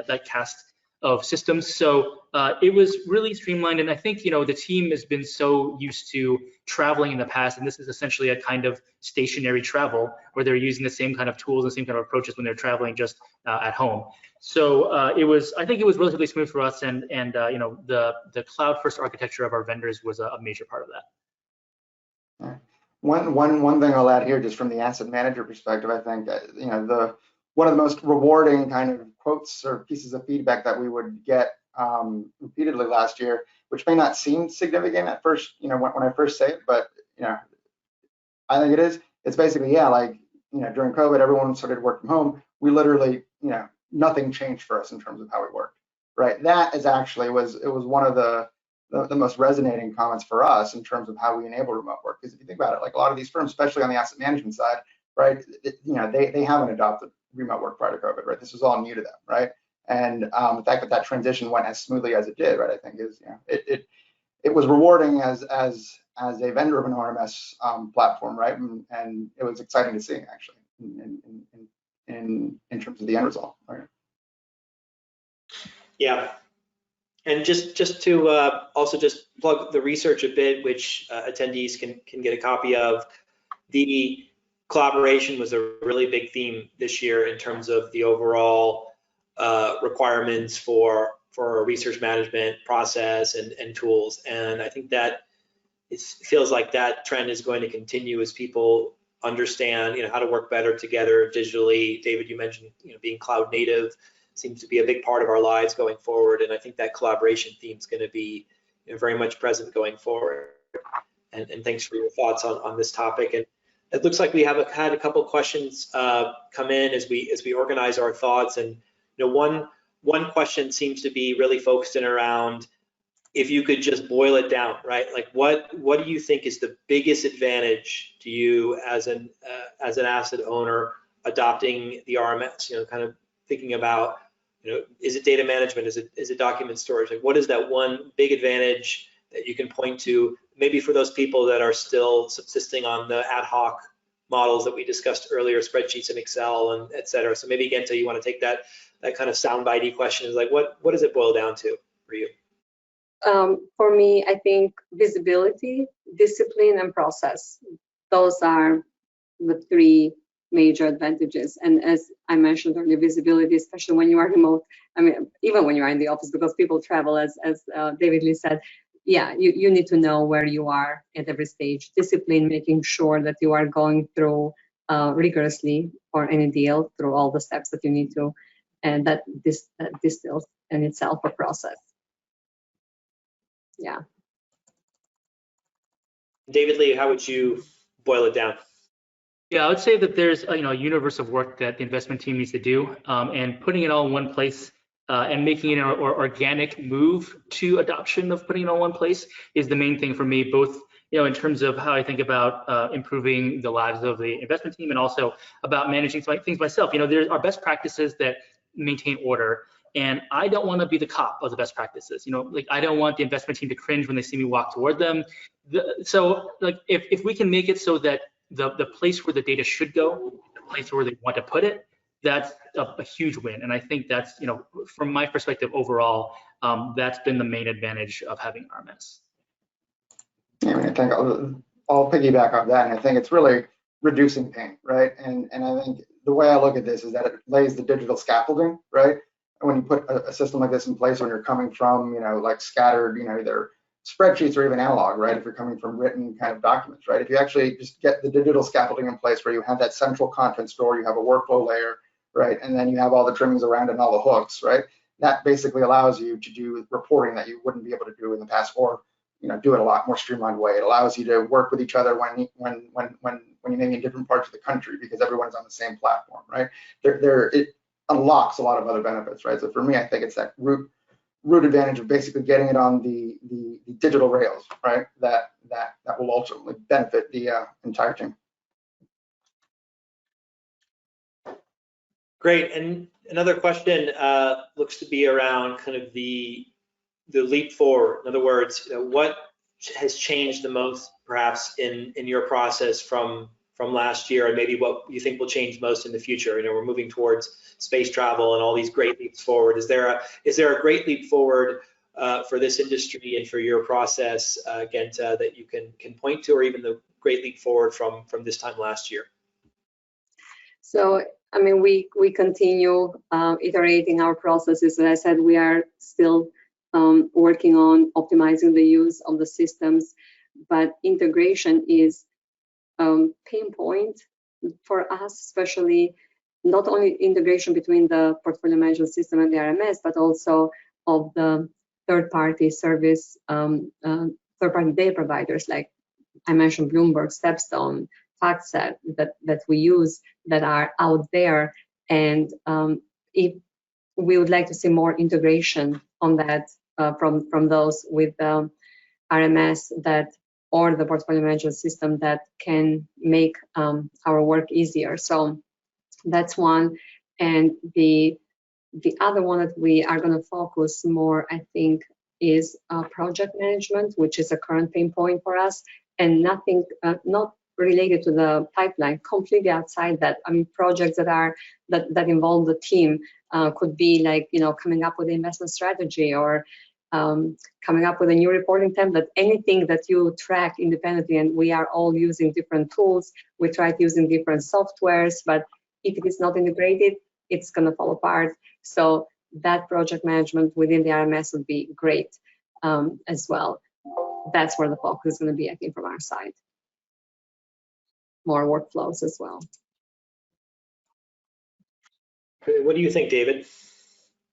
that cast of systems. So it was really streamlined, and I think the team has been so used to traveling in the past, and this is essentially a kind of stationary travel where they're using the same kind of tools and the same kind of approaches when they're traveling just at home. So I think it was relatively smooth for us, and the cloud first architecture of our vendors was a major part of that. One thing I'll add here, just from the asset manager perspective, I think one of the most rewarding kind of quotes or pieces of feedback that we would get repeatedly last year, which may not seem significant at first, when I first say it, but I think it is. It's basically, during COVID, everyone started working from home. We literally, nothing changed for us in terms of how we worked, right? That is actually was one of the most resonating comments for us in terms of how we enable remote work. Because if you think about it, like a lot of these firms, especially on the asset management side, right, they haven't adopted remote work prior to COVID, right? This was all new to them, right? And the fact that transition went as smoothly as it did, right, I think is, it was rewarding as a vendor of an RMS platform, right? And it was exciting to see, actually, in terms of the end result, right? Yeah. And just to also just plug the research a bit, which attendees can get a copy of. The collaboration was a really big theme this year in terms of the overall requirements for a research management process and tools. And I think that it feels like that trend is going to continue as people understand, how to work better together digitally. David, you mentioned, being cloud native seems to be a big part of our lives going forward. And I think that collaboration theme is going to be very much present going forward. And thanks for your thoughts on this topic. And it looks like we have had a couple of questions come in as we organize our thoughts. And one question seems to be really focused in around, if you could just boil it down, right? Like what do you think is the biggest advantage to you as an asset owner adopting the RMS? Kind of thinking about, is it data management? Is it document storage? Like what is that one big advantage that you can point to, maybe for those people that are still subsisting on the ad hoc models that we discussed earlier, spreadsheets and Excel and et cetera. So maybe Genta, you want to take that kind of soundbitey question, is like, what does it boil down to for you? For me, I think visibility, discipline, and process. Those are the three major advantages. And as I mentioned earlier, visibility, especially when you are remote, even when you are in the office, because people travel, as David Lee said, you need to know where you are at every stage. Discipline, making sure that you are going through rigorously for any deal, through all the steps that you need to, and that distills in itself a process. Yeah. David Lee, how would you boil it down? Yeah, I would say that there's a universe of work that the investment team needs to do, and putting it all in one place and making it an organic move to adoption of putting it all in one place is the main thing for me, both in terms of how I think about improving the lives of the investment team and also about managing things myself. There are best practices that maintain order, and I don't want to be the cop of the best practices. Like I don't want the investment team to cringe when they see me walk toward them. So like if we can make it so that the place where the data should go, the place where they want to put it, that's a huge win. And I think that's, from my perspective overall, that's been the main advantage of having RMS. Yeah, I think I'll piggyback on that, and I think it's really reducing pain, right? And I think the way I look at this is that it lays the digital scaffolding, right? And when you put a system like this in place, when you're coming from, like scattered, either spreadsheets or even analog, right? If you're coming from written kind of documents, right? If you actually just get the digital scaffolding in place where you have that central content store, you have a workflow layer, right? And then you have all the trimmings around and all the hooks, right? That basically allows you to do reporting that you wouldn't be able to do in the past, or do it a lot more streamlined way. It allows you to work with each other when you may be in different parts of the country because everyone's on the same platform, right? It unlocks a lot of other benefits, right? So for me, I think it's that root advantage of basically getting it on the digital rails, right? That will ultimately benefit the entire team. Great. And another question looks to be around kind of the leap forward. In other words, what has changed the most, perhaps, in your process from last year, and maybe what you think will change most in the future? We're moving towards space travel and all these great leaps forward. Is there a great leap forward for this industry and for your process, Genta, that you can point to, or even the great leap forward from this time last year? So, I mean, we continue iterating our processes. As I said, we are still working on optimizing the use of the systems, but integration is pain point for us, especially not only integration between the portfolio management system and the RMS, but also of the third-party service, third-party data providers, like I mentioned, Bloomberg, Stepstone, FactSet, that we use, that are out there. And if we would like to see more integration on that from those with RMS or the portfolio management system that can make our work easier. So that's one. And the other one that we are going to focus more, I think, is project management, which is a current pain point for us, and nothing, not related to the pipeline, completely outside that. I mean, projects that involve the team could be like, coming up with an investment strategy, or coming up with a new reporting template, anything that you track independently. And we are all using different tools. We tried using different softwares, but if it is not integrated, it's going to fall apart. So that project management within the RMS would be great as well. That's where the focus is going to be, I think, from our side. More workflows as well. What do you think, David?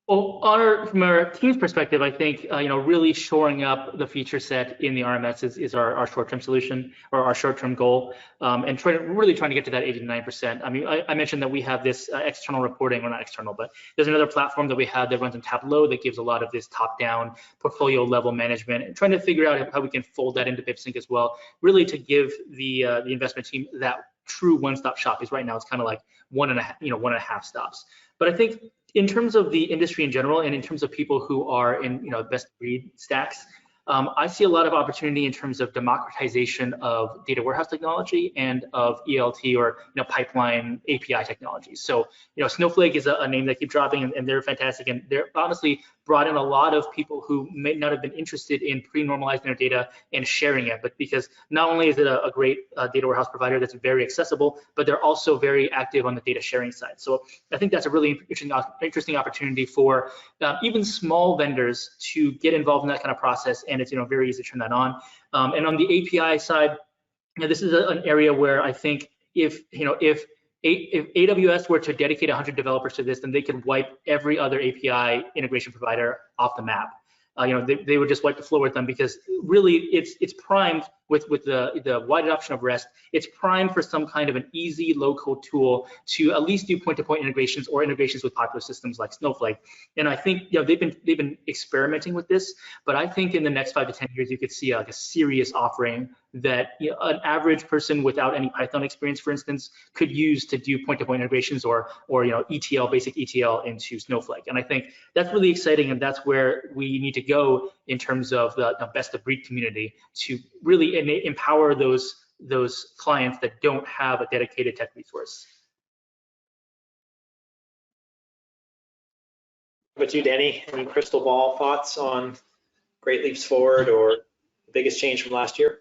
Well, from our team's perspective, I think really shoring up the feature set in the RMS is our short-term solution, or our short-term goal, and really trying to get to that 80 to 90%. I mean, I mentioned that we have this external reporting, or not external, but there's another platform that we have that runs in Tableau that gives a lot of this top-down portfolio level management, and trying to figure out how we can fold that into BipSync as well, really to give the investment team that true one-stop shop. Because right now it's kind of like one and a half stops. But I think in terms of the industry in general, and in terms of people who are in best breed stacks, I see a lot of opportunity in terms of democratization of data warehouse technology and of ELT, or pipeline API technologies. So Snowflake is a name that keep dropping, and they're fantastic, and they're honestly brought in a lot of people who may not have been interested in pre-normalizing their data and sharing it, but because not only is it a great data warehouse provider that's very accessible, but they're also very active on the data sharing side. So I think that's a really interesting opportunity for even small vendors to get involved in that kind of process, and it's very easy to turn that on. And on the API side, this is an area where I think if AWS were to dedicate 100 developers to this, then they could wipe every other API integration provider off the map. They would just wipe the floor with them, because really it's primed with the wide adoption of REST. It's primed for some kind of an easy low-code tool to at least do point-to-point integrations, or integrations with popular systems like Snowflake. And I think they've been experimenting with this, but I think in the next 5 to 10 years you could see like a serious offering that an average person without any Python experience, for instance, could use to do point-to-point integrations, or ETL, basic ETL into Snowflake. And I think that's really exciting, and that's where we need to go in terms of the best of breed community, to really empower those clients that don't have a dedicated tech resource. How about you, Danny? Any crystal ball thoughts on great leaps forward, or the biggest change from last year?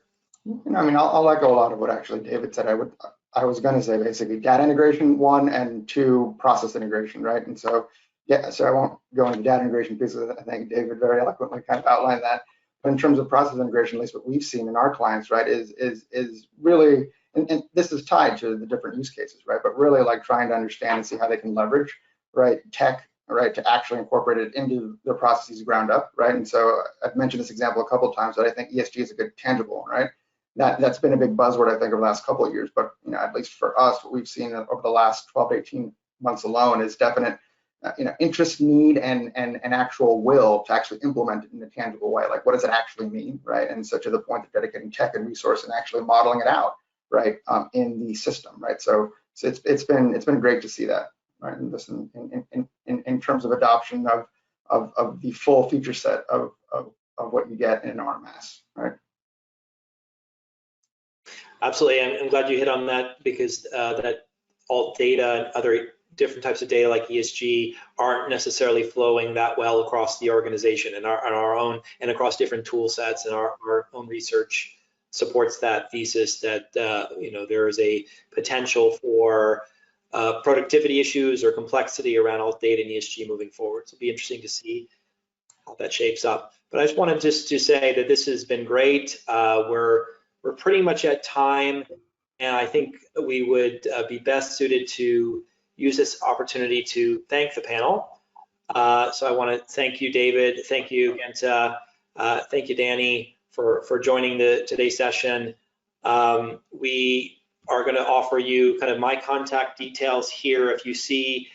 I mean, I'll echo a lot of what actually David said. I was going to say basically data integration, 1, and 2, process integration, right? And so, yeah, so I won't go into data integration because I think David very eloquently kind of outlined that. But in terms of process integration, at least what we've seen in our clients, right, is really, and this is tied to the different use cases, right, but really like trying to understand and see how they can leverage, right, tech, right, to actually incorporate it into their processes ground up, right. And so I've mentioned this example a couple of times, but I think ESG is a good tangible one, right. That's been a big buzzword, I think, over the last couple of years, but at least for us, what we've seen over the last 12 to 18 months alone is definite interest, need, and actual will to actually implement it in a tangible way. Like, what does it actually mean, right? And so to the point of dedicating tech and resource and actually modeling it out, right, in the system, right? So it's been great to see that, right? And this in terms of adoption of the full feature set of what you get in an RMS, right? Absolutely, I'm glad you hit on that, because that alt data and other different types of data like ESG aren't necessarily flowing that well across the organization, and our own, and across different tool sets, and our own research supports that thesis that there is a potential for productivity issues or complexity around alt data and ESG moving forward. So it'll be interesting to see how that shapes up. But I just wanted to say that this has been great. We're pretty much at time, and I think we would be best suited to use this opportunity to thank the panel. So I want to thank you, David. Thank you, Genta. Thank you, Danny, for joining today's session. We are going to offer you kind of my contact details here. If you see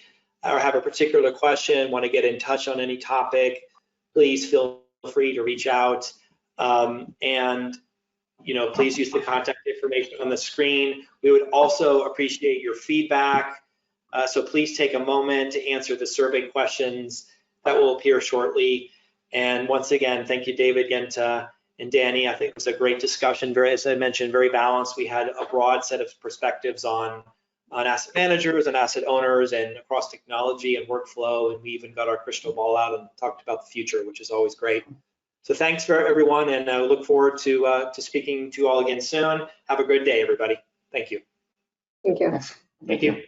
or have a particular question, want to get in touch on any topic, please feel free to reach out. And please use the contact information on the screen. We would also appreciate your feedback. So please take a moment to answer the survey questions that will appear shortly. And once again, thank you, David, Genta, and Danny. I think it was a great discussion. As I mentioned, very balanced. We had a broad set of perspectives on asset managers and asset owners and across technology and workflow. And we even got our crystal ball out and talked about the future, which is always great. So thanks for everyone, and I look forward to speaking to you all again soon. Have a good day, everybody. Thank you. Thank you. Thank you.